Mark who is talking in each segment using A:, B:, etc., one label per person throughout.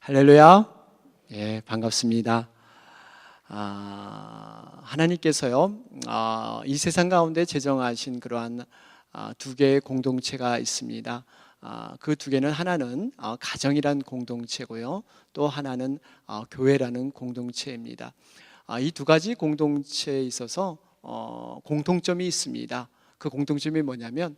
A: 할렐루야. 예, 반갑습니다. 하나님께서요, 이 세상 가운데 제정하신 그러한 두 개의 공동체가 있습니다. 그 두 개는 하나는 가정이란 공동체고요, 또 하나는 교회라는 공동체입니다. 이 두 가지 공동체에 있어서 공통점이 있습니다. 그 공통점이 뭐냐면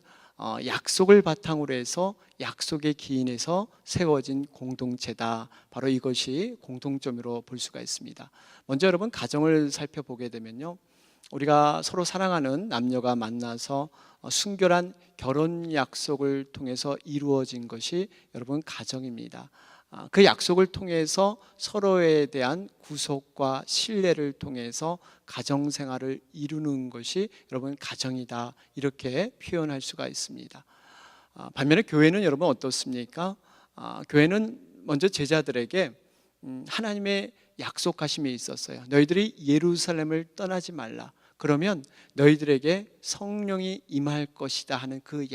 A: 약속을 바탕으로 해서 약속의 기인에서 세워진 공동체다. 바로 이것이 공통점으로 볼 수가 있습니다. 먼저 여러분 가정을 살펴보게 되면요, 우리가 서로 사랑하는 남녀가 만나서 순결한 결혼 약속을 통해서 이루어진 것이 여러분 가정입니다. 그 약속을 통해서 서로에 대한 구속과 신뢰를 통해서 가정생활을 이루는 것이 여러분 가정이다, 이렇게 표현할 수가 있습니다. 반면에 교회는 여러분 어떻습니까? 교회는 먼저 제자들에게 하나님의 약속하심이 있었어요. 너희들이 예루살렘을 떠나지 말라, 그러면 너희들에게 성령이 임할 것이다 하는 그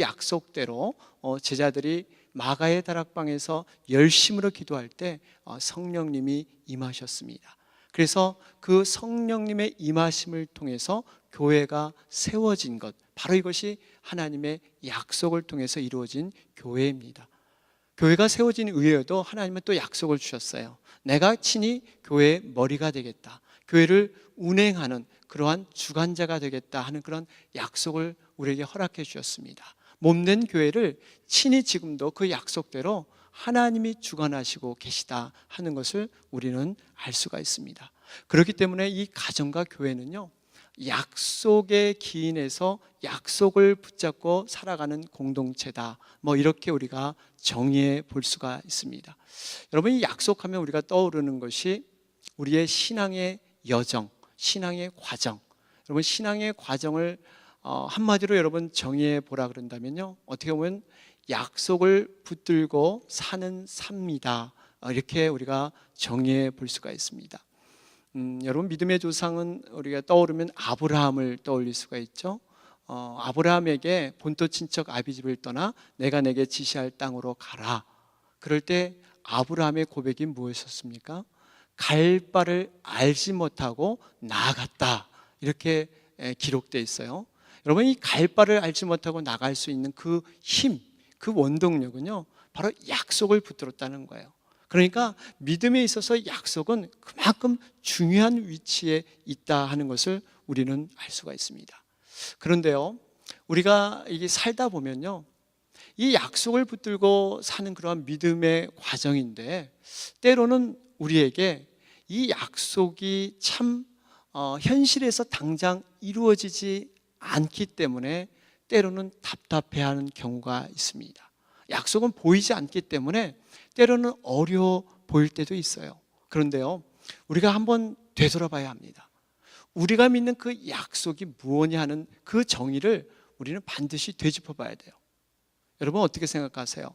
A: 약속대로 제자들이 마가의 다락방에서 열심으로 기도할 때 성령님이 임하셨습니다. 그래서 그 성령님의 임하심을 통해서 교회가 세워진 것, 바로 이것이 하나님의 약속을 통해서 이루어진 교회입니다. 교회가 세워진 이후에도 하나님은 또 약속을 주셨어요. 내가 친히 교회의 머리가 되겠다, 교회를 운행하는 그러한 주관자가 되겠다 하는 그런 약속을 우리에게 허락해 주셨습니다. 몸된 교회를 친히 지금도 그 약속대로 하나님이 주관하시고 계시다 하는 것을 우리는 알 수가 있습니다. 그렇기 때문에 이 가정과 교회는요, 약속의 기인에서 약속을 붙잡고 살아가는 공동체다, 이렇게 우리가 정의해 볼 수가 있습니다. 여러분, 이 약속하면 우리가 떠오르는 것이 우리의 신앙의 여정, 신앙의 과정. 여러분, 신앙의 과정을 한마디로 여러분 정의해 보라 그런다면요, 어떻게 보면 약속을 붙들고 사는 삶이다, 이렇게 우리가 정의해 볼 수가 있습니다. 여러분, 믿음의 조상은 우리가 떠오르면 아브라함을 떠올릴 수가 있죠. 아브라함에게 본토 친척 아비집을 떠나 내가 내게 지시할 땅으로 가라. 그럴 때 아브라함의 고백이 무엇이었습니까? 갈 바를 알지 못하고 나아갔다, 이렇게 기록되어 있어요. 여러분, 이 갈 바를 알지 못하고 나갈 수 있는 그 힘, 그 원동력은요, 바로 약속을 붙들었다는 거예요. 그러니까 믿음에 있어서 약속은 그만큼 중요한 위치에 있다 하는 것을 우리는 알 수가 있습니다. 그런데요, 우리가 이게 살다 보면요, 이 약속을 붙들고 사는 그러한 믿음의 과정인데, 때로는 우리에게 이 약속이 참 현실에서 당장 이루어지지 않기 때문에 때로는 답답해하는 경우가 있습니다. 약속은 보이지 않기 때문에 때로는 어려워 보일 때도 있어요. 그런데요, 우리가 한번 되돌아봐야 합니다. 우리가 믿는 그 약속이 무엇이냐 하는 그 정의를 우리는 반드시 되짚어 봐야 돼요. 여러분, 어떻게 생각하세요?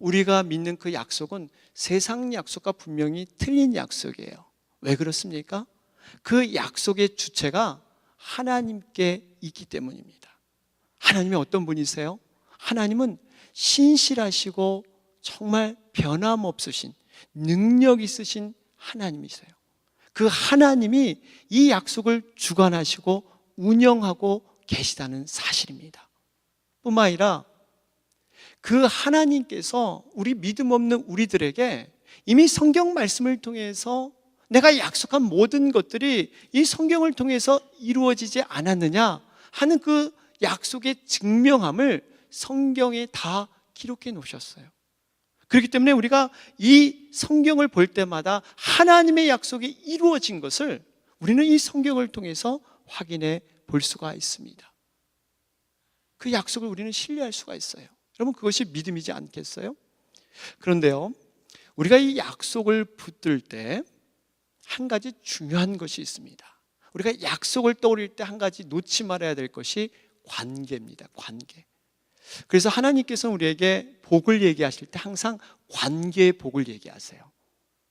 A: 우리가 믿는 그 약속은 세상 약속과 분명히 틀린 약속이에요. 왜 그렇습니까? 그 약속의 주체가 하나님께 있기 때문입니다. 하나님이 어떤 분이세요? 하나님은 신실하시고 정말 변함없으신, 능력 있으신 하나님이세요. 그 하나님이 이 약속을 주관하시고 운영하고 계시다는 사실입니다. 뿐만 아니라 그 하나님께서 우리 믿음 없는 우리들에게 이미 성경 말씀을 통해서 내가 약속한 모든 것들이 이 성경을 통해서 이루어지지 않았느냐 하는 그 약속의 증명함을 성경에 다 기록해 놓으셨어요. 그렇기 때문에 우리가 이 성경을 볼 때마다 하나님의 약속이 이루어진 것을 우리는 이 성경을 통해서 확인해 볼 수가 있습니다. 그 약속을 우리는 신뢰할 수가 있어요. 여러분, 그것이 믿음이지 않겠어요? 그런데요, 우리가 이 약속을 붙들 때 한 가지 중요한 것이 있습니다. 우리가 약속을 떠올릴 때 한 가지 놓지 말아야 될 것이 관계입니다. 관계. 그래서 하나님께서는 우리에게 복을 얘기하실 때 항상 관계의 복을 얘기하세요.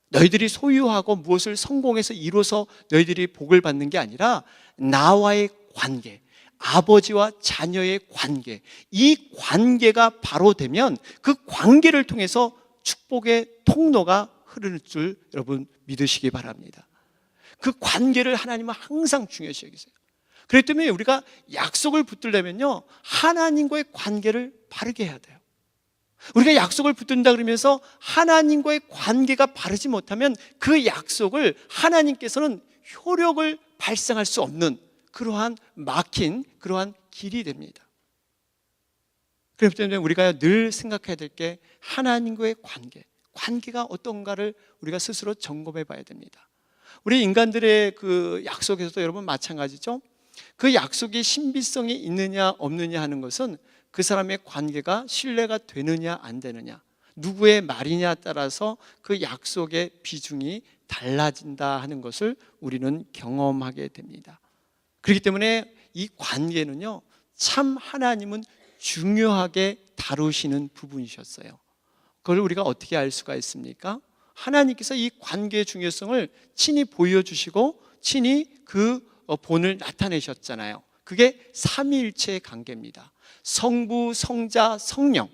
A: 너희들이 소유하고 무엇을 성공해서 이루어서 너희들이 복을 받는 게 아니라 나와의 관계, 아버지와 자녀의 관계, 이 관계가 바로 되면 그 관계를 통해서 축복의 통로가 흐르는 줄 여러분 믿으시기 바랍니다. 그 관계를 하나님은 항상 중요시 여기세요. 그렇기 때문에 우리가 약속을 붙들려면요, 하나님과의 관계를 바르게 해야 돼요. 우리가 약속을 붙든다 그러면서 하나님과의 관계가 바르지 못하면 그 약속을 하나님께서는 효력을 발생할 수 없는 그러한 막힌 그러한 길이 됩니다. 그렇기 때문에 우리가 늘 생각해야 될 게 하나님과의 관계가 어떤가를 우리가 스스로 점검해 봐야 됩니다. 우리 인간들의 그 약속에서도 여러분 마찬가지죠. 그 약속이 신비성이 있느냐 없느냐 하는 것은 그 사람의 관계가 신뢰가 되느냐 안 되느냐, 누구의 말이냐에 따라서 그 약속의 비중이 달라진다 하는 것을 우리는 경험하게 됩니다. 그렇기 때문에 이 관계는요, 참 하나님은 중요하게 다루시는 부분이셨어요. 그걸 우리가 어떻게 알 수가 있습니까? 하나님께서 이 관계의 중요성을 친히 보여주시고 친히 그 본을 나타내셨잖아요. 그게 삼위일체의 관계입니다. 성부, 성자, 성령,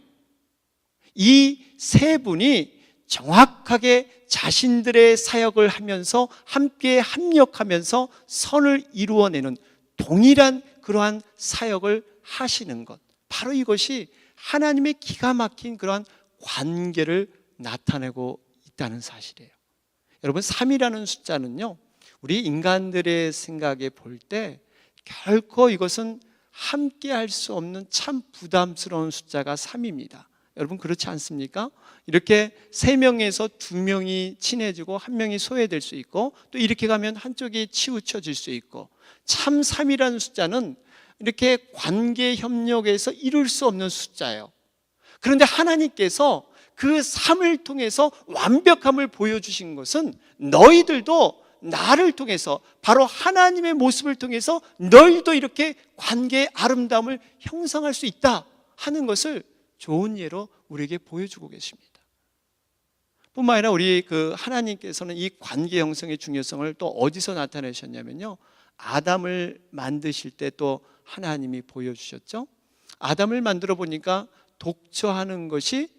A: 이 세 분이 정확하게 자신들의 사역을 하면서 함께 합력하면서 선을 이루어내는 동일한 그러한 사역을 하시는 것, 바로 이것이 하나님의 기가 막힌 그러한 관계를 나타내고 있다는 사실이에요. 여러분, 3이라는 숫자는요, 우리 인간들의 생각에 볼 때 결코 이것은 함께 할 수 없는 참 부담스러운 숫자가 3입니다. 여러분, 그렇지 않습니까? 이렇게 3명에서 2명이 친해지고 1명이 소외될 수 있고, 또 이렇게 가면 한쪽이 치우쳐질 수 있고, 참 3이라는 숫자는 이렇게 관계 협력에서 이룰 수 없는 숫자예요. 그런데 하나님께서 그 3을 통해서 완벽함을 보여주신 것은 너희들도 나를 통해서, 바로 하나님의 모습을 통해서 너희도 이렇게 관계의 아름다움을 형성할 수 있다 하는 것을 좋은 예로 우리에게 보여주고 계십니다. 뿐만 아니라 우리 그 하나님께서는 이 관계 형성의 중요성을 또 어디서 나타내셨냐면요, 아담을 만드실 때 또 하나님이 보여주셨죠. 아담을 만들어 보니까 독처하는 것이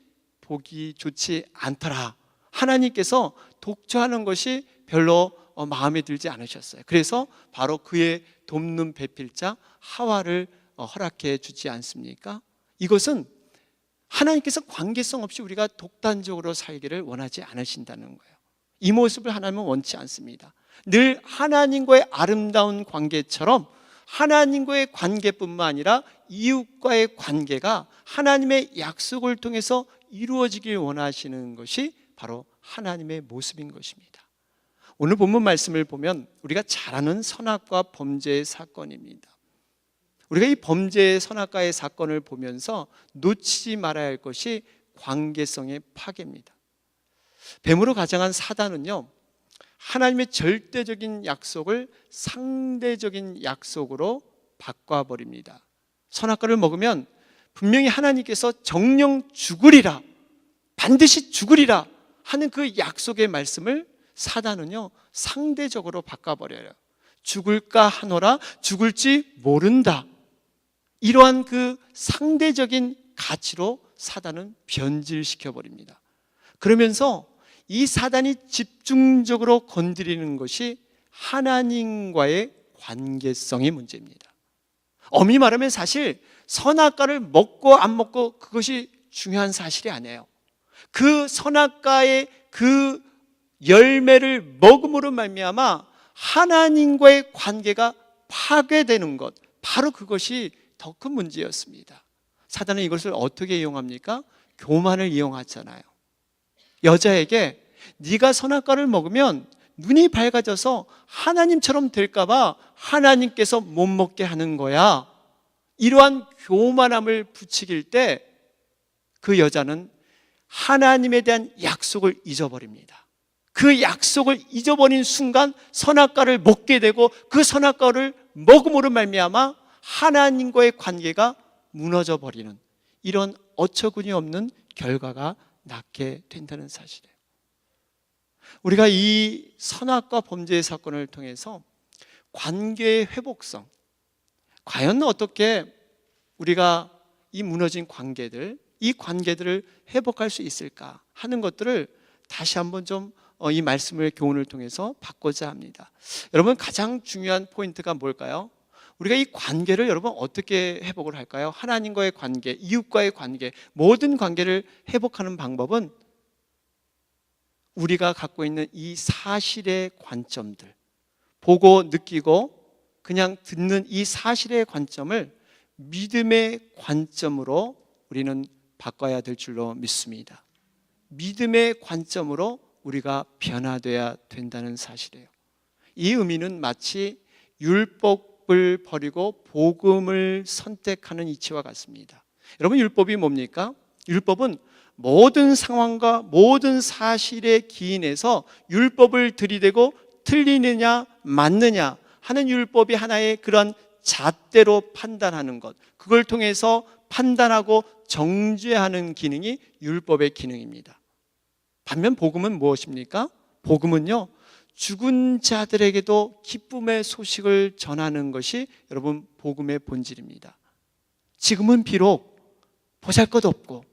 A: 보기 좋지 않더라. 하나님께서 독처하는 것이 별로 마음에 들지 않으셨어요. 그래서 바로 그의 돕는 배필자 하와를 허락해 주지 않습니까? 이것은 하나님께서 관계성 없이 우리가 독단적으로 살기를 원하지 않으신다는 거예요. 이 모습을 하나님은 원치 않습니다. 늘 하나님과의 아름다운 관계처럼 하나님과의 관계뿐만 아니라 이웃과의 관계가 하나님의 약속을 통해서 이루어지길 원하시는 것이 바로 하나님의 모습인 것입니다. 오늘 본문 말씀을 보면 우리가 잘 아는 선악과 범죄의 사건입니다. 우리가 이 범죄의 선악과의 사건을 보면서 놓치지 말아야 할 것이 관계성의 파괴입니다. 뱀으로 가장한 사단은요, 하나님의 절대적인 약속을 상대적인 약속으로 바꿔버립니다. 선악과를 먹으면 분명히 하나님께서 정령 죽으리라, 반드시 죽으리라 하는 그 약속의 말씀을 사단은요, 상대적으로 바꿔버려요. 죽을까 하노라, 죽을지 모른다. 이러한 그 상대적인 가치로 사단은 변질시켜버립니다. 그러면서 이 사단이 집중적으로 건드리는 것이 하나님과의 관계성의 문제입니다. 엄밀히 말하면 사실 선악과를 먹고 안 먹고 그것이 중요한 사실이 아니에요. 그 선악과의 그 열매를 먹음으로 말미암아 하나님과의 관계가 파괴되는 것, 바로 그것이 더 큰 문제였습니다. 사단은 이것을 어떻게 이용합니까? 교만을 이용하잖아요. 여자에게 네가 선악과를 먹으면 눈이 밝아져서 하나님처럼 될까봐 하나님께서 못 먹게 하는 거야, 이러한 교만함을 부추길 때 그 여자는 하나님에 대한 약속을 잊어버립니다. 그 약속을 잊어버린 순간 선악과를 먹게 되고 그 선악과를 먹음으로 말미암아 하나님과의 관계가 무너져 버리는 이런 어처구니 없는 결과가 낳게 된다는 사실이에요. 우리가 이 선악과 범죄의 사건을 통해서 관계의 회복성, 과연 어떻게 우리가 이 무너진 관계들 이 관계들을 회복할 수 있을까 하는 것들을 다시 한번 좀 이 말씀의 교훈을 통해서 받고자 합니다. 여러분, 가장 중요한 포인트가 뭘까요? 우리가 이 관계를 여러분 어떻게 회복을 할까요? 하나님과의 관계, 이웃과의 관계, 모든 관계를 회복하는 방법은 우리가 갖고 있는 이 사실의 관점들, 보고 느끼고 그냥 듣는 이 사실의 관점을 믿음의 관점으로 우리는 바꿔야 될 줄로 믿습니다. 믿음의 관점으로 우리가 변화되어야 된다는 사실이에요. 이 의미는 마치 율법을 버리고 복음을 선택하는 이치와 같습니다. 여러분, 율법이 뭡니까? 율법은 모든 상황과 모든 사실에 기인해서 율법을 들이대고 틀리느냐 맞느냐 하는 율법이 하나의 그런 잣대로 판단하는 것, 그걸 통해서 판단하고 정죄하는 기능이 율법의 기능입니다. 반면 복음은 무엇입니까? 복음은요, 죽은 자들에게도 기쁨의 소식을 전하는 것이 여러분 복음의 본질입니다. 지금은 비록 보잘것없고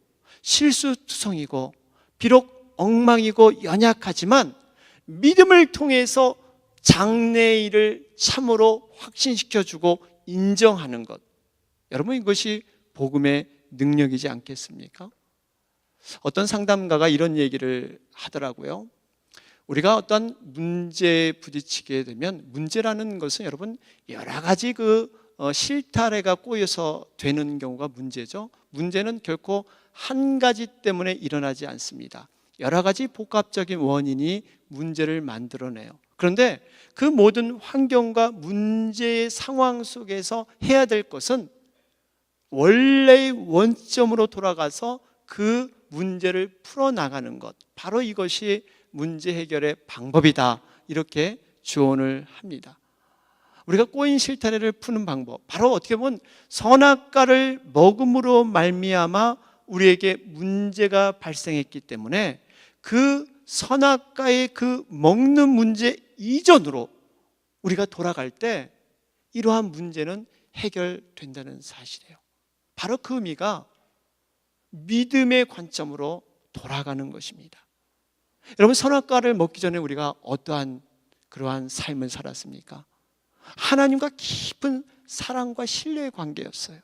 A: 실수투성이고 비록 엉망이고 연약하지만 믿음을 통해서 장래일을 참으로 확신시켜주고 인정하는 것, 여러분 이것이 복음의 능력이지 않겠습니까? 어떤 상담가가 이런 얘기를 하더라고요. 우리가 어떤 문제에 부딪히게 되면, 문제라는 것은 여러분 여러 가지 실타래가 꼬여서 되는 경우가 문제죠. 문제는 결코 한 가지 때문에 일어나지 않습니다. 여러 가지 복합적인 원인이 문제를 만들어내요. 그런데 그 모든 환경과 문제의 상황 속에서 해야 될 것은 원래의 원점으로 돌아가서 그 문제를 풀어나가는 것, 바로 이것이 문제 해결의 방법이다, 이렇게 조언을 합니다. 우리가 꼬인 실타래를 푸는 방법, 바로 어떻게 보면 선악과를 먹음으로 말미암아 우리에게 문제가 발생했기 때문에 그 선악과의 그 먹는 문제 이전으로 우리가 돌아갈 때 이러한 문제는 해결된다는 사실이에요. 바로 그 의미가 믿음의 관점으로 돌아가는 것입니다. 여러분, 선악과를 먹기 전에 우리가 어떠한 그러한 삶을 살았습니까? 하나님과 깊은 사랑과 신뢰의 관계였어요.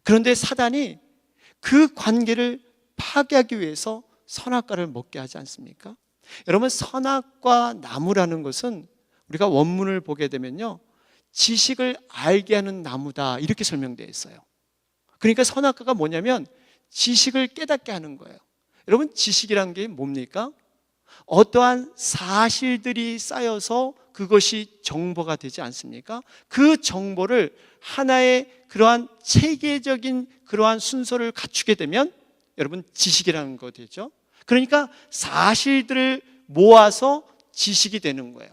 A: 그런데 사단이 그 관계를 파괴하기 위해서 선악과를 먹게 하지 않습니까? 여러분, 선악과 나무라는 것은 우리가 원문을 보게 되면요, 지식을 알게 하는 나무다, 이렇게 설명되어 있어요. 그러니까 선악과가 뭐냐면 지식을 깨닫게 하는 거예요. 여러분, 지식이란 게 뭡니까? 어떠한 사실들이 쌓여서 그것이 정보가 되지 않습니까? 그 정보를 하나의 그러한 체계적인 그러한 순서를 갖추게 되면 여러분 지식이라는 거 되죠. 그러니까 사실들을 모아서 지식이 되는 거예요.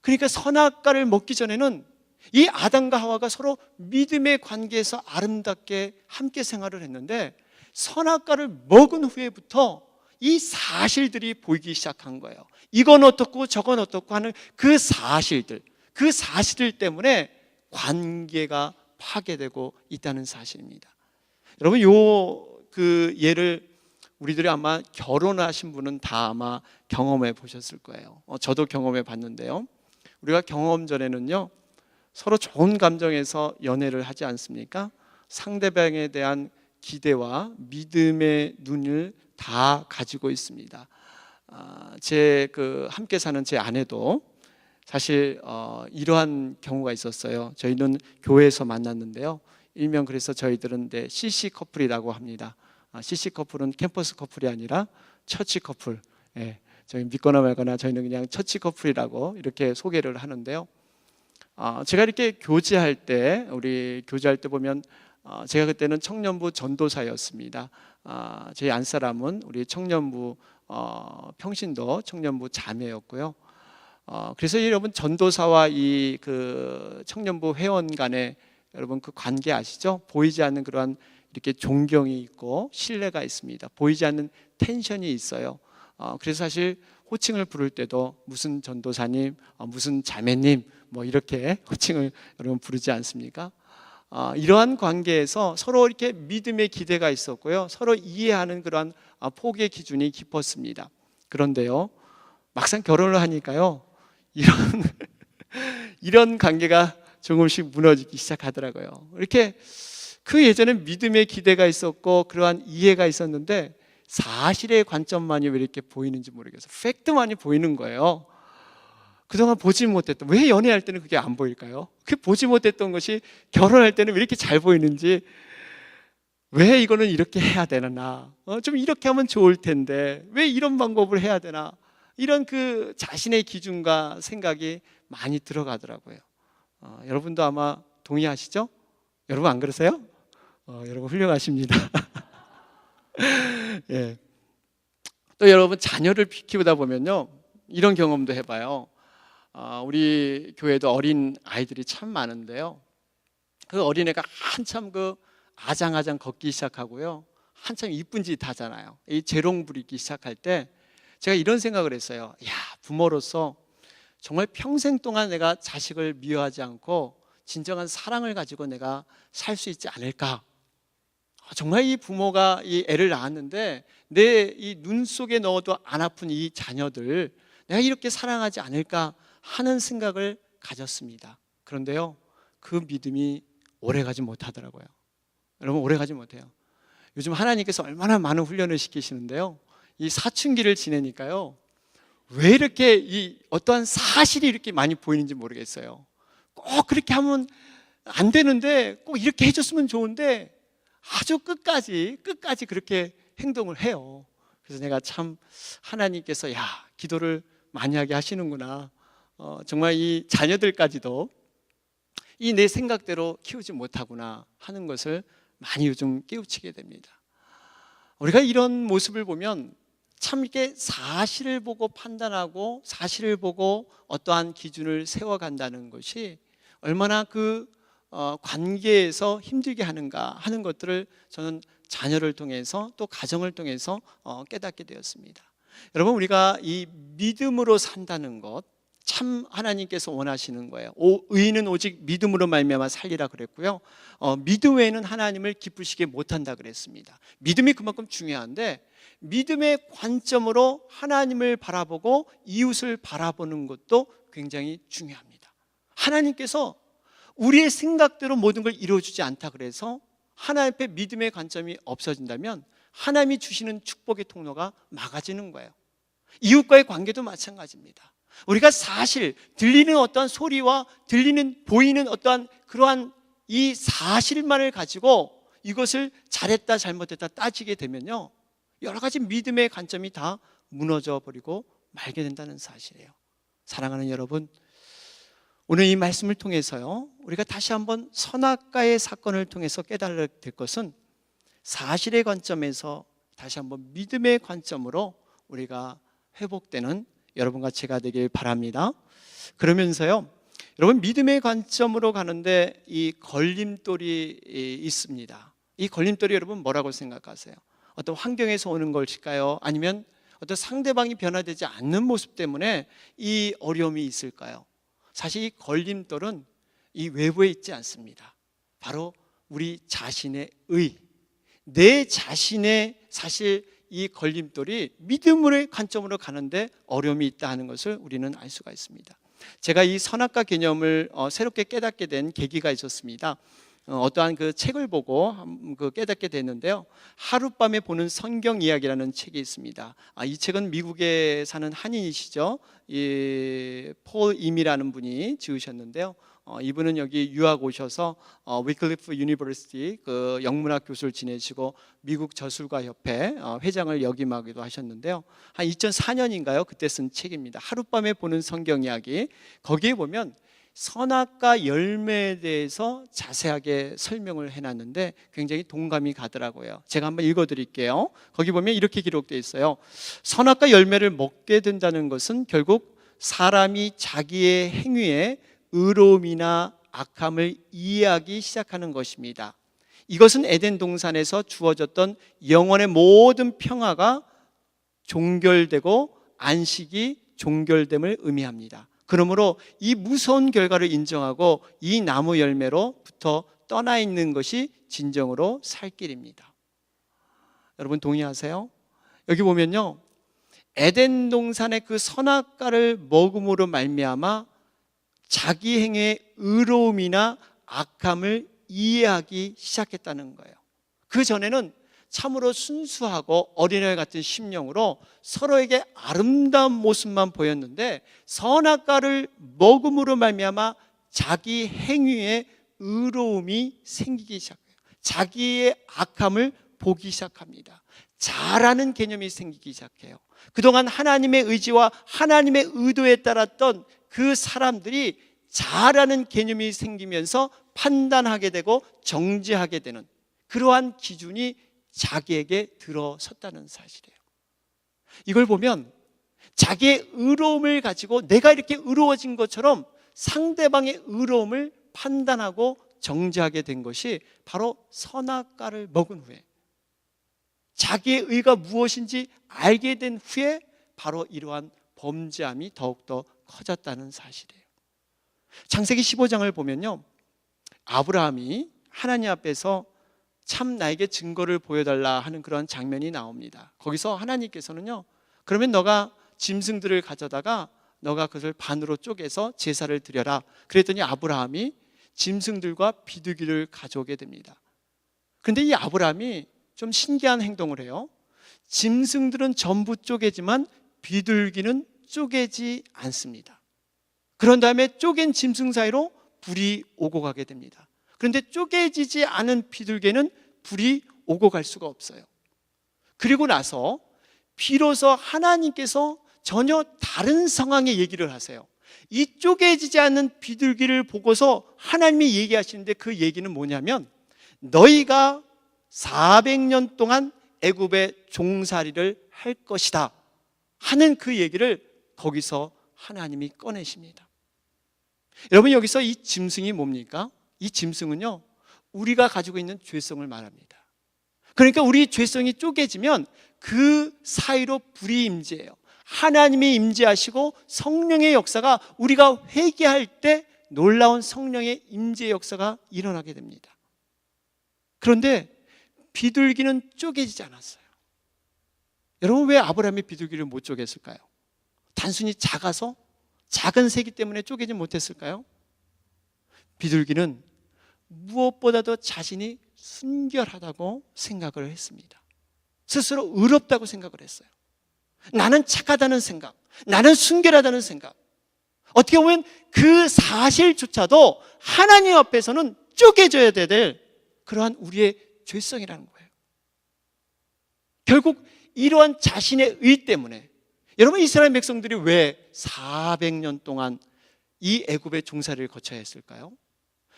A: 그러니까 선악과를 먹기 전에는 이 아담과 하와가 서로 믿음의 관계에서 아름답게 함께 생활을 했는데, 선악과를 먹은 후에부터 이 사실들이 보이기 시작한 거예요. 이건 어떻고 저건 어떻고 하는 그 사실들, 그 사실들 때문에 관계가 파괴되고 있다는 사실입니다. 여러분, 그 예를 우리들이 아마 결혼하신 분은 다 아마 경험해 보셨을 거예요. 저도 경험해 봤는데요. 우리가 경험 전에는요, 서로 좋은 감정에서 연애를 하지 않습니까? 상대방에 대한 기대와 믿음의 눈을 다 가지고 있습니다. 제 함께 사는 제 아내도 사실 이러한 경우가 있었어요. 저희는 교회에서 만났는데요. 일명 그래서 저희들은 CC 커플이라고 합니다. CC 커플은 캠퍼스 커플이 아니라 처치 커플. 예, 저희 믿거나 말거나 저희는 그냥 처치 커플이라고 이렇게 소개를 하는데요. 제가 이렇게 교제할 때 보면 제가 그때는 청년부 전도사였습니다. 저희 안사람은 우리 청년부 평신도 청년부 자매였고요. 그래서 여러분, 전도사와 이 청년부 회원 간의 여러분 그 관계 아시죠? 보이지 않는 그러한 이렇게 존경이 있고 신뢰가 있습니다. 보이지 않는 텐션이 있어요. 그래서 사실 호칭을 부를 때도 무슨 전도사님, 무슨 자매님, 뭐 이렇게 호칭을 여러분 부르지 않습니까? 이러한 관계에서 서로 이렇게 믿음의 기대가 있었고요. 서로 이해하는 그러한 포기의 기준이 깊었습니다. 그런데요, 막상 결혼을 하니까요, 이런 관계가 조금씩 무너지기 시작하더라고요. 이렇게 그 예전에 믿음의 기대가 있었고 그러한 이해가 있었는데 사실의 관점만이 왜 이렇게 보이는지 모르겠어요. 팩트만이 보이는 거예요. 그동안 보지 못했던, 왜 연애할 때는 그게 안 보일까요? 그 보지 못했던 것이 결혼할 때는 왜 이렇게 잘 보이는지, 왜 이거는 이렇게 해야 되나, 좀 이렇게 하면 좋을 텐데 왜 이런 방법을 해야 되나, 이런 그 자신의 기준과 생각이 많이 들어가더라고요. 여러분도 아마 동의하시죠? 여러분 안 그러세요? 여러분 훌륭하십니다. 예. 또 여러분 자녀를 키우다 보면요, 이런 경험도 해봐요. 우리 교회도 어린 아이들이 참 많은데요, 그 어린애가 한참 그 아장아장 걷기 시작하고요, 한참 이쁜 짓 하잖아요. 이 재롱 부리기 시작할 때 제가 이런 생각을 했어요. 야, 부모로서 정말 평생 동안 내가 자식을 미워하지 않고 진정한 사랑을 가지고 내가 살 수 있지 않을까. 정말 이 부모가 이 애를 낳았는데 내 이 눈 속에 넣어도 안 아픈 이 자녀들 내가 이렇게 사랑하지 않을까 하는 생각을 가졌습니다. 그런데요, 그 믿음이 오래가지 못하더라고요. 여러분, 오래가지 못해요. 요즘 하나님께서 얼마나 많은 훈련을 시키시는데요, 이 사춘기를 지내니까요, 왜 이렇게 이 어떠한 사실이 이렇게 많이 보이는지 모르겠어요. 꼭 그렇게 하면 안 되는데, 꼭 이렇게 해줬으면 좋은데 아주 끝까지 그렇게 행동을 해요. 그래서 내가 참 하나님께서 야, 기도를 많이 하게 하시는구나, 정말 이 자녀들까지도 이 내 생각대로 키우지 못하구나 하는 것을 많이 요즘 깨우치게 됩니다. 우리가 이런 모습을 보면 참 이렇게 사실을 보고 판단하고 사실을 보고 어떠한 기준을 세워간다는 것이 얼마나 그 관계에서 힘들게 하는가 하는 것들을 저는 자녀를 통해서 또 가정을 통해서 깨닫게 되었습니다. 여러분, 우리가 이 믿음으로 산다는 것 참 하나님께서 원하시는 거예요. 의인은 오직 믿음으로 말미암아 살리라 그랬고요, 믿음 외에는 하나님을 기쁘시게 못한다 그랬습니다. 믿음이 그만큼 중요한데 믿음의 관점으로 하나님을 바라보고 이웃을 바라보는 것도 굉장히 중요합니다. 하나님께서 우리의 생각대로 모든 걸 이루어주지 않다 그래서 하나님 앞에 믿음의 관점이 없어진다면 하나님이 주시는 축복의 통로가 막아지는 거예요. 이웃과의 관계도 마찬가지입니다. 우리가 사실 들리는 어떠한 소리와 보이는 어떠한 그러한 이 사실만을 가지고 이것을 잘했다 잘못했다 따지게 되면요, 여러 가지 믿음의 관점이 다 무너져 버리고 말게 된다는 사실이에요. 사랑하는 여러분, 오늘 이 말씀을 통해서요, 우리가 다시 한번 선악과의 사건을 통해서 깨달아야 될 것은 사실의 관점에서 다시 한번 믿음의 관점으로 우리가 회복되는 여러분과 제가 되길 바랍니다. 그러면서요, 여러분, 믿음의 관점으로 가는데 이 걸림돌이 있습니다. 이 걸림돌이 여러분 뭐라고 생각하세요? 어떤 환경에서 오는 것일까요? 아니면 어떤 상대방이 변화되지 않는 모습 때문에 이 어려움이 있을까요? 사실 이 걸림돌은 이 외부에 있지 않습니다. 바로 우리 자신의 내 자신의 사실 이 걸림돌이 믿음의 관점으로 가는데 어려움이 있다 하는 것을 우리는 알 수가 있습니다. 제가 이 선악과 개념을 새롭게 깨닫게 된 계기가 있었습니다. 어떠한 그 책을 보고 깨닫게 됐는데요, 하룻밤에 보는 성경 이야기라는 책이 있습니다. 이 책은 미국에 사는 한인이시죠, 폴 임이라는 분이 지으셨는데요, 이분은 여기 유학 오셔서 위클리프 유니버시티 그 영문학 교수를 지내시고 미국 저술가 협회 회장을 역임하기도 하셨는데요, 한 2004년인가요? 그때 쓴 책입니다. 하룻밤에 보는 성경 이야기. 거기에 보면 선악과 열매에 대해서 자세하게 설명을 해놨는데 굉장히 동감이 가더라고요. 제가 한번 읽어드릴게요. 거기 보면 이렇게 기록되어 있어요. 선악과 열매를 먹게 된다는 것은 결국 사람이 자기의 행위에 의로움이나 악함을 이해하기 시작하는 것입니다. 이것은 에덴 동산에서 주어졌던 영원의 모든 평화가 종결되고 안식이 종결됨을 의미합니다. 그러므로 이 무서운 결과를 인정하고 이 나무 열매로부터 떠나 있는 것이 진정으로 살 길입니다. 여러분 동의하세요? 여기 보면요, 에덴 동산의 그 선악과를 먹음으로 말미암아 자기 행위의 의로움이나 악함을 이해하기 시작했다는 거예요. 그 전에는 참으로 순수하고 어린애 같은 심령으로 서로에게 아름다운 모습만 보였는데 선악과를 먹음으로 말미암아 자기 행위에 의로움이 생기기 시작해요. 자기의 악함을 보기 시작합니다. 잘하는 개념이 생기기 시작해요. 그동안 하나님의 의지와 하나님의 의도에 따랐던 그 사람들이 잘하는 개념이 생기면서 판단하게 되고 정죄하게 되는 그러한 기준이 자기에게 들어섰다는 사실이에요. 이걸 보면 자기의 의로움을 가지고 내가 이렇게 의로워진 것처럼 상대방의 의로움을 판단하고 정죄하게 된 것이 바로 선악과를 먹은 후에, 자기의 의가 무엇인지 알게 된 후에 바로 이러한 범죄함이 더욱더 커졌다는 사실이에요. 창세기 15장을 보면요, 아브라함이 하나님 앞에서 참 나에게 증거를 보여달라 하는 그런 장면이 나옵니다. 거기서 하나님께서는요, 그러면 너가 짐승들을 가져다가 너가 그것을 반으로 쪼개서 제사를 드려라. 그랬더니 아브라함이 짐승들과 비둘기를 가져오게 됩니다. 그런데 이 아브라함이 좀 신기한 행동을 해요. 짐승들은 전부 쪼개지만 비둘기는 쪼개지 않습니다. 그런 다음에 쪼갠 짐승 사이로 불이 오고 가게 됩니다. 그런데 쪼개지지 않은 비둘기는 불이 오고 갈 수가 없어요. 그리고 나서 비로소 하나님께서 전혀 다른 상황의 얘기를 하세요. 이 쪼개지지 않는 비둘기를 보고서 하나님이 얘기하시는데 그 얘기는 뭐냐면 너희가 400년 동안 애굽의 종살이를 할 것이다 하는 그 얘기를 거기서 하나님이 꺼내십니다. 여러분, 여기서 이 짐승이 뭡니까? 이 짐승은요, 우리가 가지고 있는 죄성을 말합니다. 그러니까 우리 죄성이 쪼개지면 그 사이로 불이 임재해요. 하나님이 임재하시고 성령의 역사가, 우리가 회개할 때 놀라운 성령의 임재 역사가 일어나게 됩니다. 그런데 비둘기는 쪼개지지 않았어요. 여러분, 왜 아브라함이 비둘기를 못 쪼갰을까요? 단순히 작아서, 작은 새기 때문에 쪼개지 못했을까요? 비둘기는 무엇보다도 자신이 순결하다고 생각을 했습니다. 스스로 의롭다고 생각을 했어요. 나는 착하다는 생각, 나는 순결하다는 생각. 어떻게 보면 그 사실조차도 하나님 앞에서는 쪼개져야 될 그러한 우리의 죄성이라는 거예요. 결국 이러한 자신의 의 때문에, 여러분, 이스라엘 백성들이 왜 400년 동안 이 애굽의 종살이를 거쳐야 했을까요?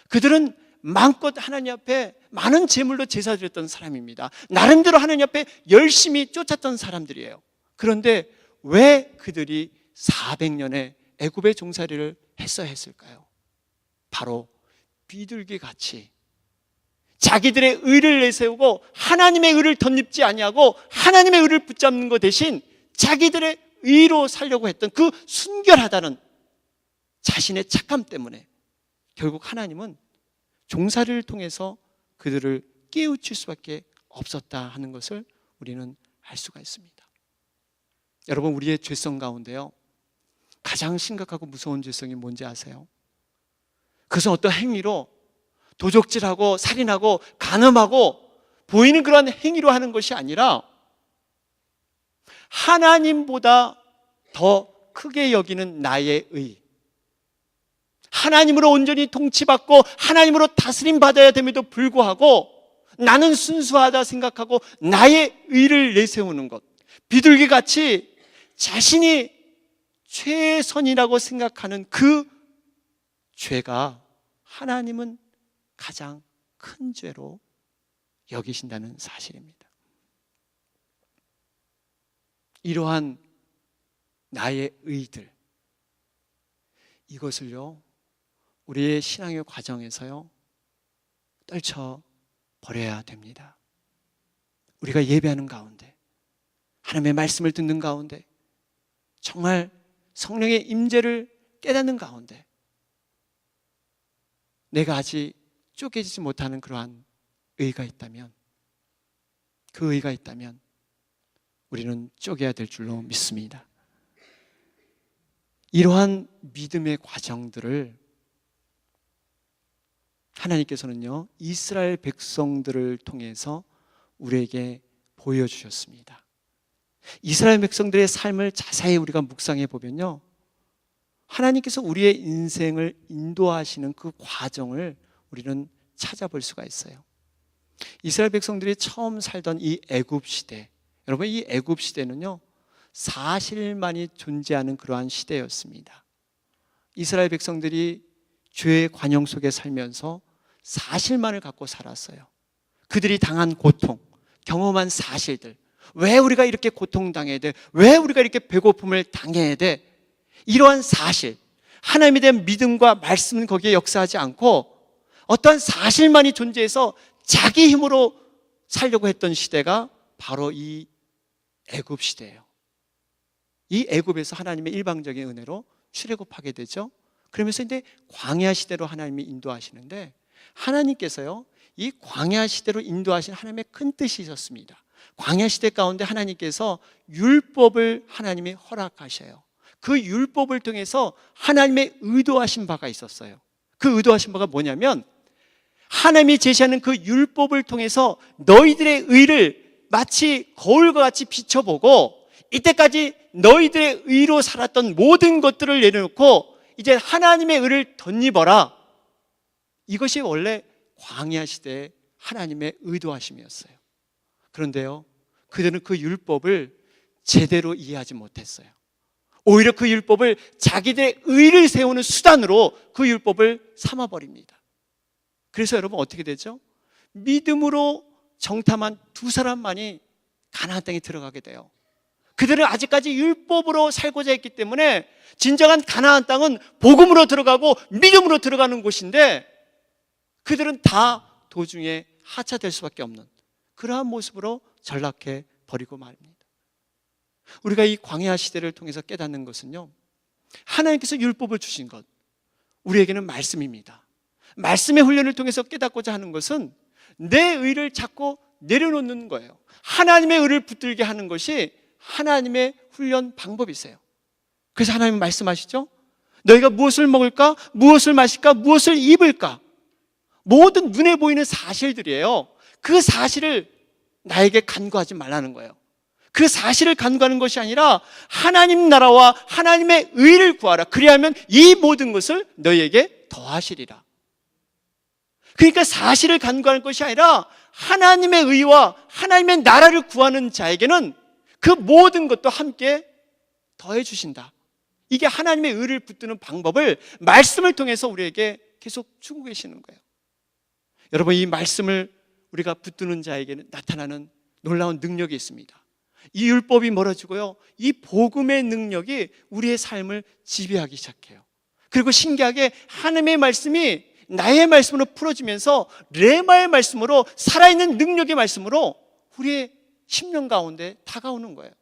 A: 그들은 마음껏 하나님 앞에 많은 제물로 제사드렸던 사람입니다. 나름대로 하나님 앞에 열심히 쫓았던 사람들이에요. 그런데 왜 그들이 400년의 애굽의 종살이를 했어야 했을까요? 바로 비둘기 같이 자기들의 의를 내세우고 하나님의 의를 덧입지 아니하고 하나님의 의를 붙잡는 것 대신 자기들의 의로 살려고 했던 그 순결하다는 자신의 착함 때문에 결국 하나님은 종살이를 통해서 그들을 깨우칠 수밖에 없었다 하는 것을 우리는 알 수가 있습니다. 여러분, 우리의 죄성 가운데요, 가장 심각하고 무서운 죄성이 뭔지 아세요? 그것은 어떤 행위로 도적질하고 살인하고 간음하고 보이는 그런 행위로 하는 것이 아니라 하나님보다 더 크게 여기는 나의 의, 하나님으로 온전히 통치받고 하나님으로 다스림 받아야 됨에도 불구하고 나는 순수하다 생각하고 나의 의를 내세우는 것, 비둘기같이 자신이 최선이라고 생각하는 그 죄가 하나님은 가장 큰 죄로 여기신다는 사실입니다. 이러한 나의 의들, 이것을요, 우리의 신앙의 과정에서요, 떨쳐버려야 됩니다. 우리가 예배하는 가운데, 하나님의 말씀을 듣는 가운데, 정말 성령의 임재를 깨닫는 가운데 내가 아직 쪼개지지 못하는 그러한 의가 있다면, 그 의가 있다면 우리는 쪼개야 될 줄로 믿습니다. 이러한 믿음의 과정들을 하나님께서는요, 이스라엘 백성들을 통해서 우리에게 보여주셨습니다. 이스라엘 백성들의 삶을 자세히 우리가 묵상해 보면요, 하나님께서 우리의 인생을 인도하시는 그 과정을 우리는 찾아볼 수가 있어요. 이스라엘 백성들이 처음 살던 이 애굽 시대, 여러분, 이 애굽 시대는요, 사실만이 존재하는 그러한 시대였습니다. 이스라엘 백성들이 죄의 관용 속에 살면서 사실만을 갖고 살았어요. 그들이 당한 고통, 경험한 사실들, 왜 우리가 이렇게 고통당해야 돼? 왜 우리가 이렇게 배고픔을 당해야 돼? 이러한 사실, 하나님에 대한 믿음과 말씀은 거기에 역사하지 않고 어떠한 사실만이 존재해서 자기 힘으로 살려고 했던 시대가 바로 이 애굽 시대예요. 이 애굽에서 하나님의 일방적인 은혜로 출애굽하게 되죠. 그러면서 이제 광야 시대로 하나님이 인도하시는데, 하나님께서요, 이 광야 시대로 인도하신 하나님의 큰 뜻이 있었습니다. 광야 시대 가운데 하나님께서 율법을 하나님이 허락하셔요. 그 율법을 통해서 하나님의 의도하신 바가 있었어요. 그 의도하신 바가 뭐냐면, 하나님이 제시하는 그 율법을 통해서 너희들의 의를 마치 거울과 같이 비춰보고, 이때까지 너희들의 의로 살았던 모든 것들을 내려놓고 이제 하나님의 의를 덧입어라. 이것이 원래 광야 시대의 하나님의 의도하심이었어요. 그런데요, 그들은 그 율법을 제대로 이해하지 못했어요. 오히려 그 율법을 자기들의 의를 세우는 수단으로 그 율법을 삼아버립니다. 그래서 여러분 어떻게 되죠? 믿음으로 정탐한 두 사람만이 가나안 땅에 들어가게 돼요. 그들은 아직까지 율법으로 살고자 했기 때문에 진정한 가나안 땅은 복음으로 들어가고 믿음으로 들어가는 곳인데, 그들은 다 도중에 하차될 수밖에 없는 그러한 모습으로 전락해 버리고 말입니다. 우리가 이 광야 시대를 통해서 깨닫는 것은요, 하나님께서 율법을 주신 것, 우리에게는 말씀입니다. 말씀의 훈련을 통해서 깨닫고자 하는 것은 내 의를 자꾸 내려놓는 거예요. 하나님의 의를 붙들게 하는 것이 하나님의 훈련 방법이세요. 그래서 하나님은 말씀하시죠. 너희가 무엇을 먹을까? 무엇을 마실까? 무엇을 입을까? 모든 눈에 보이는 사실들이에요. 그 사실을 나에게 간구하지 말라는 거예요. 그 사실을 간구하는 것이 아니라 하나님 나라와 하나님의 의를 구하라. 그리하면 이 모든 것을 너희에게 더하시리라. 그러니까 사실을 간구하는 것이 아니라 하나님의 의와 하나님의 나라를 구하는 자에게는 그 모든 것도 함께 더해 주신다. 이게 하나님의 의를 붙드는 방법을 말씀을 통해서 우리에게 계속 주고 계시는 거예요. 여러분, 이 말씀을 우리가 붙드는 자에게는 나타나는 놀라운 능력이 있습니다. 이 율법이 멀어지고요, 이 복음의 능력이 우리의 삶을 지배하기 시작해요. 그리고 신기하게 하나님의 말씀이 나의 말씀으로 풀어지면서 레마의 말씀으로, 살아있는 능력의 말씀으로 우리의 심령 가운데 다가오는 거예요.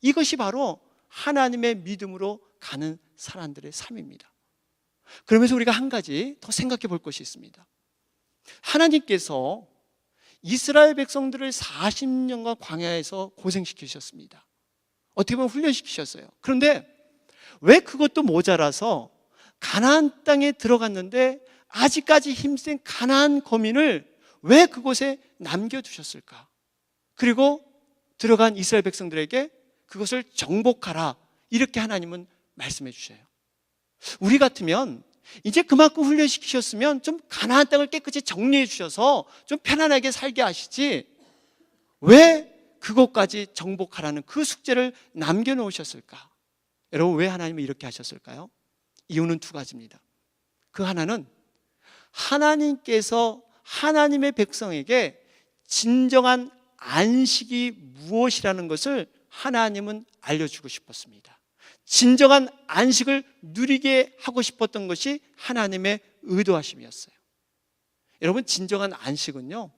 A: 이것이 바로 하나님의 믿음으로 가는 사람들의 삶입니다. 그러면서 우리가 한 가지 더 생각해 볼 것이 있습니다. 하나님께서 이스라엘 백성들을 40년간 광야에서 고생시키셨습니다. 어떻게 보면 훈련시키셨어요. 그런데 왜 그것도 모자라서 가나안 땅에 들어갔는데 아직까지 힘센 가나안 거민을 왜 그곳에 남겨두셨을까? 그리고 들어간 이스라엘 백성들에게 그것을 정복하라, 이렇게 하나님은 말씀해 주셔요. 우리 같으면 이제 그만큼 훈련시키셨으면 좀 가나안 땅을 깨끗이 정리해 주셔서 좀 편안하게 살게 하시지, 왜 그것까지 정복하라는 그 숙제를 남겨놓으셨을까? 여러분, 왜 하나님은 이렇게 하셨을까요? 이유는 두 가지입니다. 그 하나는 하나님께서 하나님의 백성에게 진정한 안식이 무엇이라는 것을 하나님은 알려주고 싶었습니다. 진정한 안식을 누리게 하고 싶었던 것이 하나님의 의도하심이었어요. 여러분, 진정한 안식은요,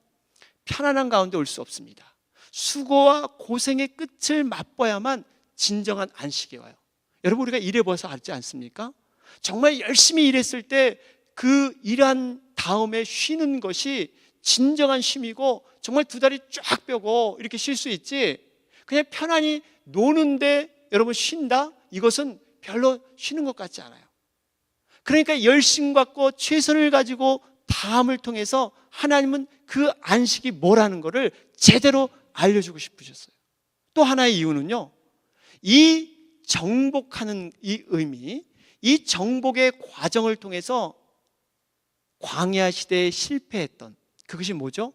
A: 편안한 가운데 올 수 없습니다. 수고와 고생의 끝을 맛봐야만 진정한 안식이 와요. 여러분, 우리가 일해봐서 알지 않습니까? 정말 열심히 일했을 때 그 일한 다음에 쉬는 것이 진정한 쉼이고 정말 두 다리 쫙 펴고 이렇게 쉴 수 있지, 그냥 편안히 노는데 여러분 쉰다? 이것은 별로 쉬는 것 같지 않아요. 그러니까 열심 갖고 최선을 가지고 다함을 통해서 하나님은 그 안식이 뭐라는 것을 제대로 알려주고 싶으셨어요. 또 하나의 이유는요, 이 정복하는 이 의미, 이 정복의 과정을 통해서 광야 시대에 실패했던 그것이 뭐죠?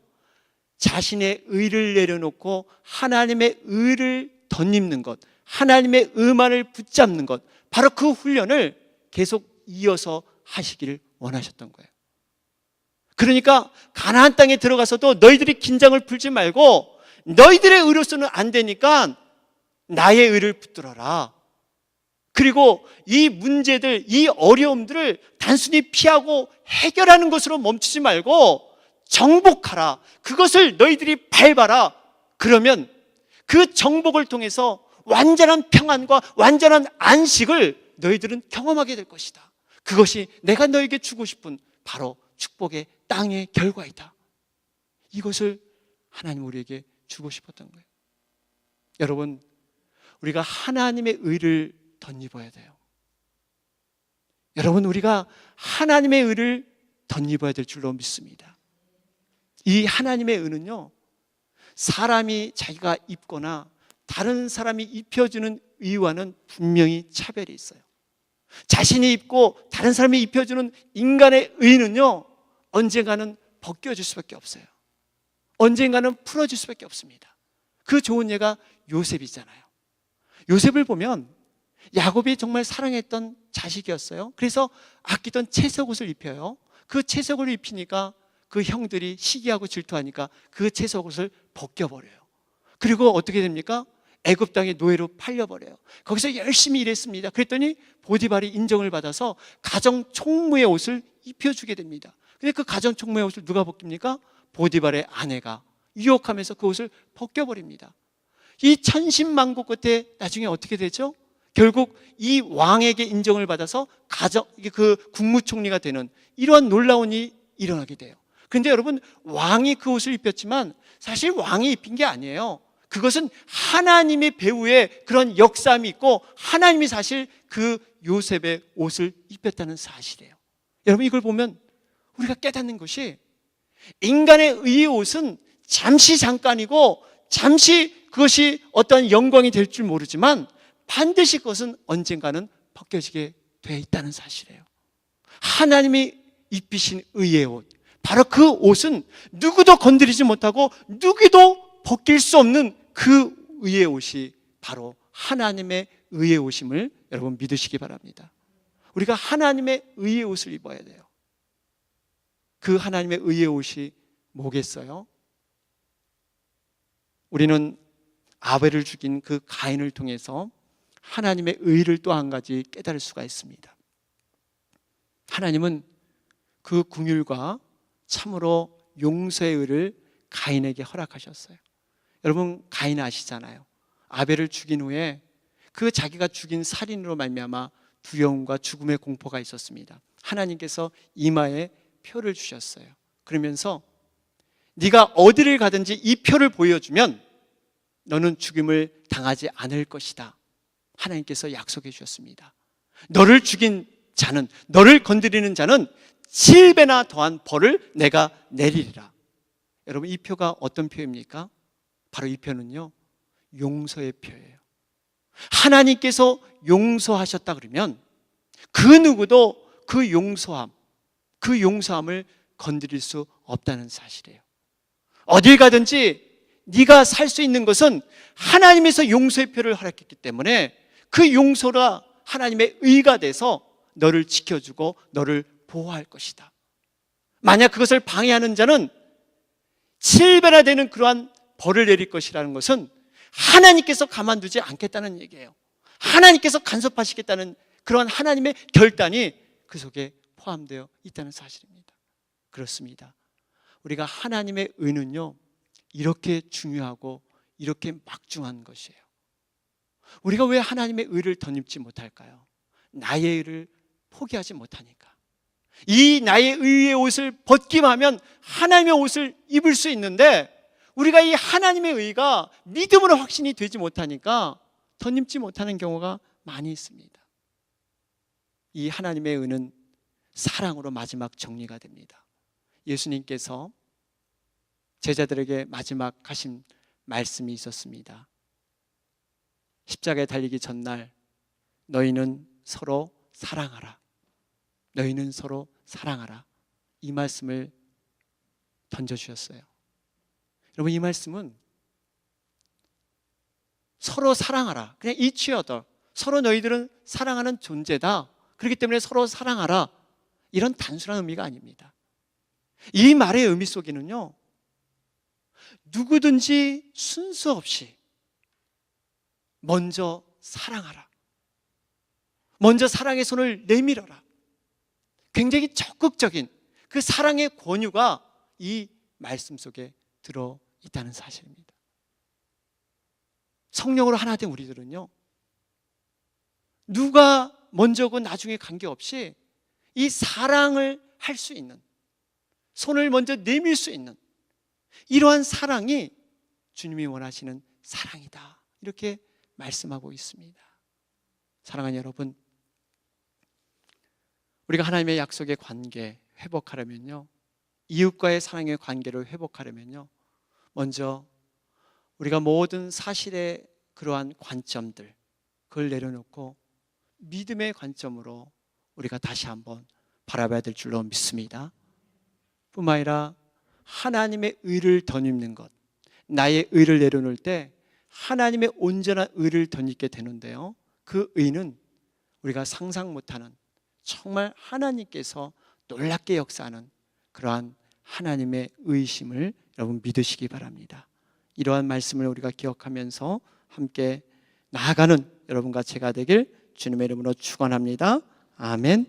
A: 자신의 의를 내려놓고 하나님의 의를 덧입는 것, 하나님의 의만을 붙잡는 것, 바로 그 훈련을 계속 이어서 하시기를 원하셨던 거예요. 그러니까 가나안 땅에 들어가서도 너희들이 긴장을 풀지 말고 너희들의 의로서는 안 되니까 나의 의를 붙들어라. 그리고 이 문제들, 이 어려움들을 단순히 피하고 해결하는 것으로 멈추지 말고 정복하라. 그것을 너희들이 밟아라. 그러면 그 정복을 통해서 완전한 평안과 완전한 안식을 너희들은 경험하게 될 것이다. 그것이 내가 너에게 주고 싶은 바로 축복의 땅의 결과이다. 이것을 하나님 우리에게 주고 싶었던 거예요. 여러분, 우리가 하나님의 의를 덧입어야 돼요. 여러분, 우리가 하나님의 의를 덧입어야 될 줄로 믿습니다. 이 하나님의 의는요, 사람이 자기가 입거나 다른 사람이 입혀주는 의와는 분명히 차별이 있어요. 자신이 입고 다른 사람이 입혀주는 인간의 의는요, 언젠가는 벗겨질 수밖에 없어요. 언젠가는 풀어질 수밖에 없습니다. 그 좋은 예가 요셉이잖아요. 요셉을 보면 야곱이 정말 사랑했던 자식이었어요. 그래서 아끼던 채석옷을 입혀요. 그 채석을 입히니까 그 형들이 시기하고 질투하니까 그 채석옷을 벗겨버려요. 그리고 어떻게 됩니까? 애굽 땅에 노예로 팔려버려요. 거기서 열심히 일했습니다. 그랬더니 보디발이 인정을 받아서 가정 총무의 옷을 입혀주게 됩니다. 근데 그 가정 총무의 옷을 누가 벗깁니까? 보디발의 아내가 유혹하면서 그 옷을 벗겨버립니다. 이 천신만고 끝에 나중에 어떻게 되죠? 결국 이 왕에게 인정을 받아서 그 국무총리가 되는 이러한 놀라운 일이 일어나게 돼요. 그런데 여러분, 왕이 그 옷을 입혔지만 사실 왕이 입힌 게 아니에요. 그것은 하나님의 배후에 그런 역사함이 있고 하나님이 사실 그 요셉의 옷을 입혔다는 사실이에요. 여러분, 이걸 보면 우리가 깨닫는 것이 인간의 의의 옷은 잠시 잠깐이고 잠시 그것이 어떤 영광이 될 줄 모르지만 반드시 그것은 언젠가는 벗겨지게 돼 있다는 사실이에요. 하나님이 입히신 의의 옷, 바로 그 옷은 누구도 건드리지 못하고 누구도 벗길 수 없는 그 의의 옷이 바로 하나님의 의의 옷임을 여러분 믿으시기 바랍니다. 우리가 하나님의 의의 옷을 입어야 돼요. 그 하나님의 의의 옷이 뭐겠어요? 우리는 아벨을 죽인 그 가인을 통해서 하나님의 의를 또 한 가지 깨달을 수가 있습니다. 하나님은 그 긍휼과 참으로 용서의 의를 가인에게 허락하셨어요. 여러분, 가인 아시잖아요. 아벨을 죽인 후에 그 자기가 죽인 살인으로 말미암아 두려움과 죽음의 공포가 있었습니다. 하나님께서 이마에 표를 주셨어요. 그러면서 네가 어디를 가든지 이 표를 보여주면 너는 죽임을 당하지 않을 것이다. 하나님께서 약속해 주셨습니다. 너를 죽인 자는, 너를 건드리는 자는 7배나 더한 벌을 내가 내리리라. 여러분, 이 표가 어떤 표입니까? 바로 이 표는요, 용서의 표예요. 하나님께서 용서하셨다 그러면 그 누구도 그 용서함을 건드릴 수 없다는 사실이에요. 어딜 가든지 네가 살 수 있는 것은 하나님에서 용서의 표를 허락했기 때문에 그 용서가 하나님의 의가 돼서 너를 지켜주고 너를 보호할 것이다. 만약 그것을 방해하는 자는 7배나 되는 그러한 벌을 내릴 것이라는 것은 하나님께서 가만두지 않겠다는 얘기예요. 하나님께서 간섭하시겠다는 그런 하나님의 결단이 그 속에 포함되어 있다는 사실입니다. 그렇습니다. 우리가 하나님의 의는요, 이렇게 중요하고 이렇게 막중한 것이에요. 우리가 왜 하나님의 의를 덧입지 못할까요? 나의 의를 포기하지 못하니까. 이 나의 의의 옷을 벗기만 하면 하나님의 옷을 입을 수 있는데, 우리가 이 하나님의 의가 믿음으로 확신이 되지 못하니까 덧입지 못하는 경우가 많이 있습니다. 이 하나님의 의는 사랑으로 마지막 정리가 됩니다. 예수님께서 제자들에게 마지막 하신 말씀이 있었습니다. 십자가에 달리기 전날 너희는 서로 사랑하라. 너희는 서로 사랑하라. 이 말씀을 던져주셨어요. 여러분, 이 말씀은 서로 사랑하라, 그냥 each other, 서로 너희들은 사랑하는 존재다, 그렇기 때문에 서로 사랑하라, 이런 단순한 의미가 아닙니다. 이 말의 의미 속에는요, 누구든지 순서 없이 먼저 사랑하라, 먼저 사랑의 손을 내밀어라, 굉장히 적극적인 그 사랑의 권유가 이 말씀 속에 들어있다는 사실입니다. 성령으로 하나 된 우리들은요, 누가 먼저고 나중에 관계없이 이 사랑을 할 수 있는, 손을 먼저 내밀 수 있는 이러한 사랑이 주님이 원하시는 사랑이다, 이렇게 말씀하고 있습니다. 사랑하는 여러분, 우리가 하나님의 약속의 관계 회복하려면요, 이웃과의 사랑의 관계를 회복하려면요, 먼저 우리가 모든 사실의 그러한 관점들, 그걸 내려놓고 믿음의 관점으로 우리가 다시 한번 바라봐야 될 줄로 믿습니다. 뿐만 아니라 하나님의 의를 덧입는 것, 나의 의를 내려놓을 때 하나님의 온전한 의를 덧입게 되는데요, 그 의는 우리가 상상 못하는, 정말 하나님께서 놀랍게 역사하는 그러한 하나님의 의심을 여러분 믿으시기 바랍니다. 이러한 말씀을 우리가 기억하면서 함께 나아가는 여러분과 제가 되길 주님의 이름으로 축원합니다. 아멘.